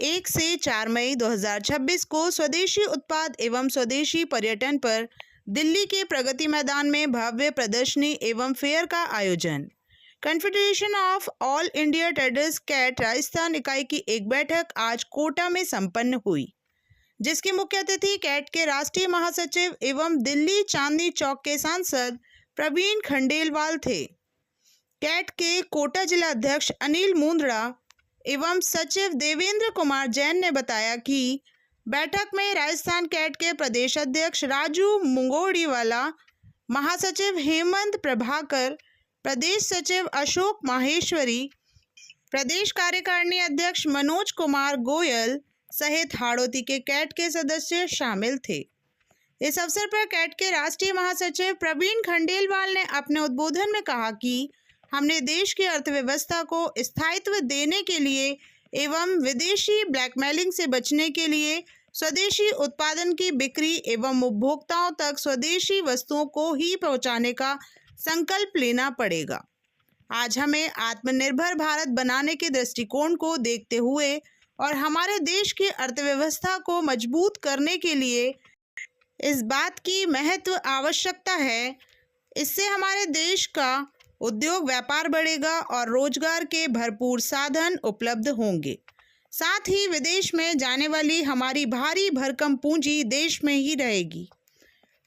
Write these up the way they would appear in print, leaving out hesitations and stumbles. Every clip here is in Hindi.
1 से 4 मई 2026 को स्वदेशी उत्पाद एवं स्वदेशी पर्यटन पर दिल्ली के प्रगति मैदान में भव्य प्रदर्शनी एवं फेयर का आयोजन। Confederation of all India traders CAT Rajasthan इकाई की एक बैठक आज कोटा में संपन्न हुई, जिसके मुख्य अतिथि कैट के राष्ट्रीय महासचिव एवं दिल्ली चांदनी चौक के सांसद प्रवीण खंडेलवाल थे। कैट के कोटा जिला अध्यक्ष अनिल मुंदड़ा एवं सचिव देवेंद्र कुमार जैन ने बताया कि बैठक में राजस्थान कैट के प्रदेश अध्यक्ष राजू मुंगोड़ीवाला, महासचिव हेमंत प्रभाकर, प्रदेश सचिव अशोक माहेश्वरी, प्रदेश कार्यकारिणी अध्यक्ष मनोज कुमार गोयल सहित हाड़ौती के कैट के सदस्य शामिल थे। इस अवसर पर कैट के राष्ट्रीय महासचिव प्रवीण खंडेलवाल ने अपने उद्बोधन में कहा कि हमने देश की अर्थव्यवस्था को स्थायित्व देने के लिए एवं विदेशी ब्लैकमेलिंग से बचने के लिए स्वदेशी उत्पादन की बिक्री एवं उपभोक्ताओं तक स्वदेशी वस्तुओं को ही पहुंचाने का संकल्प लेना पड़ेगा। आज हमें आत्मनिर्भर भारत बनाने के दृष्टिकोण को देखते हुए और हमारे देश की अर्थव्यवस्था को मजबूत करने के लिए इस बात की महत्व आवश्यकता है। इससे हमारे देश का उद्योग व्यापार बढ़ेगा और रोजगार के भरपूर साधन उपलब्ध होंगे। साथ ही विदेश में जाने वाली हमारी भारी भरकम पूंजी देश में ही रहेगी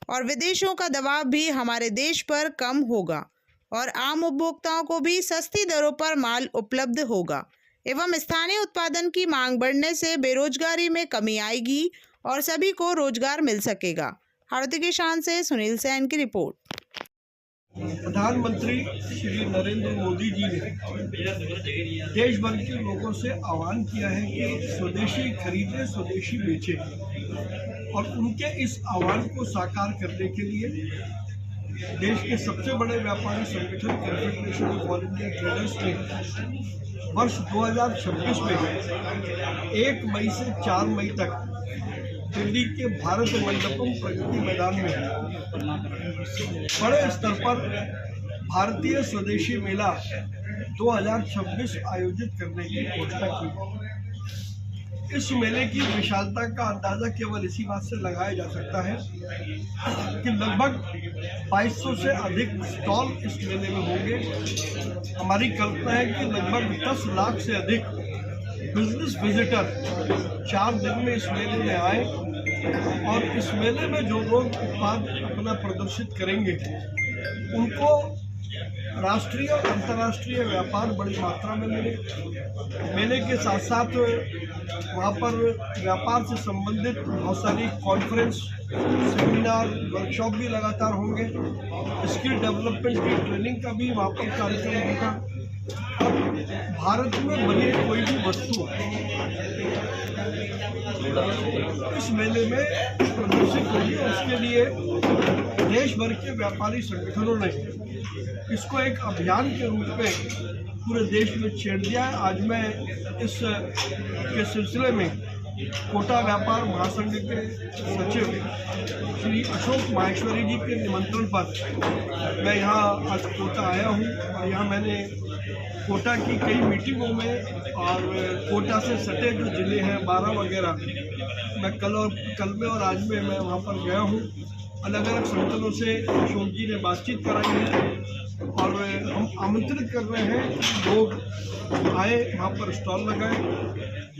और विदेशों का दबाव भी हमारे देश पर कम होगा और आम उपभोक्ताओं को भी सस्ती दरों पर माल उपलब्ध होगा एवं स्थानीय उत्पादन की मांग बढ़ने से बेरोजगारी में कमी आएगी और सभी को रोजगार मिल सकेगा। हाड़ौती की शान से सुनील सैन की रिपोर्ट। प्रधानमंत्री श्री नरेंद्र मोदी जी ने देश भर के लोगों से आह्वान किया है कि स्वदेशी खरीदें, स्वदेशी बेचें, और उनके इस आह्वान को साकार करने के लिए देश के सबसे बड़े व्यापारी संगठन confederation of all India traders ने वर्ष 2026 में 1 मई से 4 मई तक दिल्ली के भारत मंडपम प्रगति मैदान में बड़े स्तर पर भारतीय स्वदेशी मेला 2026 आयोजित करने की घोषणा की। इस मेले की विशालता का अंदाजा केवल इसी बात से लगाया जा सकता है कि लगभग 2200 से अधिक स्टॉल इस मेले में होंगे। हमारी कल्पना है कि लगभग 10 लाख से अधिक बिजनेस विजिटर 4 दिन में इस मेले में आए और इस मेले में जो लोग उत्पाद अपना प्रदर्शित करेंगे उनको राष्ट्रीय और अंतर्राष्ट्रीय व्यापार बड़ी मात्रा में मिले। मेले के साथ साथ वहाँ पर व्यापार से संबंधित बहुत सारी कॉन्फ्रेंस, सेमिनार, वर्कशॉप भी लगातार होंगे। स्किल डेवलपमेंट की ट्रेनिंग का भी वहाँ पर कार्यक्रम होगा। भारत में बनी कोई भी वस्तु इस मेले में प्रदर्शित होगी और उसके लिए देश भर के व्यापारी संगठनों ने इसको एक अभियान के रूप में पूरे देश में छेड़ दिया है। आज मैं इस के सिलसिले में कोटा व्यापार महासंघ के सचिव श्री अशोक माहेश्वरी जी के निमंत्रण पर मैं यहाँ आज कोटा आया हूँ और यहाँ मैंने कोटा की कई मीटिंगों में और कोटा से सटे जो ज़िले हैं 12 वगैरह, मैं कल में और आज में मैं वहाँ पर गया हूँ। अलग अलग संगठनों से अशोक जी ने बातचीत कराई है और हम आमंत्रित कर रहे हैं कि लोग आए, वहाँ पर स्टॉल लगाएं।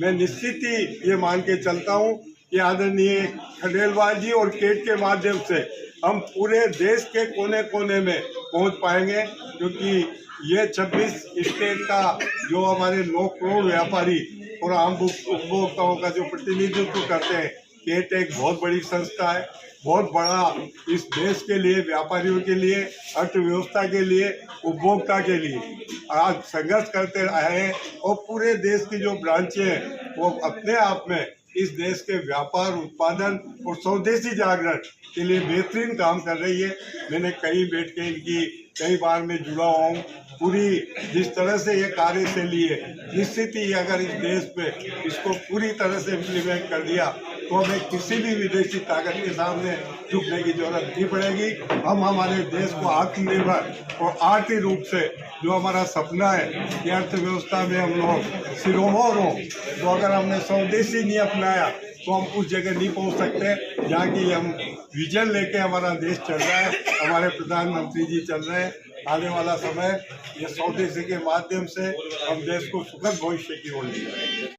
मैं निश्चित ही ये मान के चलता हूँ कि आदरणीय खंडेलवाल जी और केट के माध्यम से हम पूरे देश के कोने कोने में पहुँच पाएंगे, क्योंकि ये 26 स्टेट का जो हमारे 9 करोड़ व्यापारी और आम उपभोक्ताओं का जो प्रतिनिधित्व करते हैं, केट एक बहुत बड़ी संस्था है, बहुत बड़ा इस देश के लिए, व्यापारियों के लिए, अर्थव्यवस्था के लिए, उपभोक्ता के लिए आज संघर्ष करते आए हैं और पूरे देश की जो ब्रांचें हैं वो अपने आप में इस देश के व्यापार, उत्पादन और स्वदेशी जागरण के लिए बेहतरीन काम कर रही है। मैंने कई बैठकें इनकी कई बार में जुड़ा हुआ हूँ। पूरी जिस तरह से ये कार्यशैली है, निश्चित ही अगर इस देश पे इसको पूरी तरह से इम्प्लीमेंट कर दिया तो हमें किसी भी विदेशी ताकत के सामने झुकने की जरूरत नहीं पड़ेगी। हम हमारे देश को आत्मनिर्भर और आर्थिक रूप से जो हमारा सपना है कि अर्थव्यवस्था में हम लोग सिरोमौर हों, तो अगर हमने स्वदेशी नहीं अपनाया तो हम उस जगह नहीं पहुंच सकते जहाँ की हम विजन लेके हमारा देश चल रहा है, हमारे प्रधानमंत्री जी चल रहे हैं। आने वाला समय ये स्वदेशी के माध्यम से हम देश को सुखद भविष्य की ओर ले जाएंगे।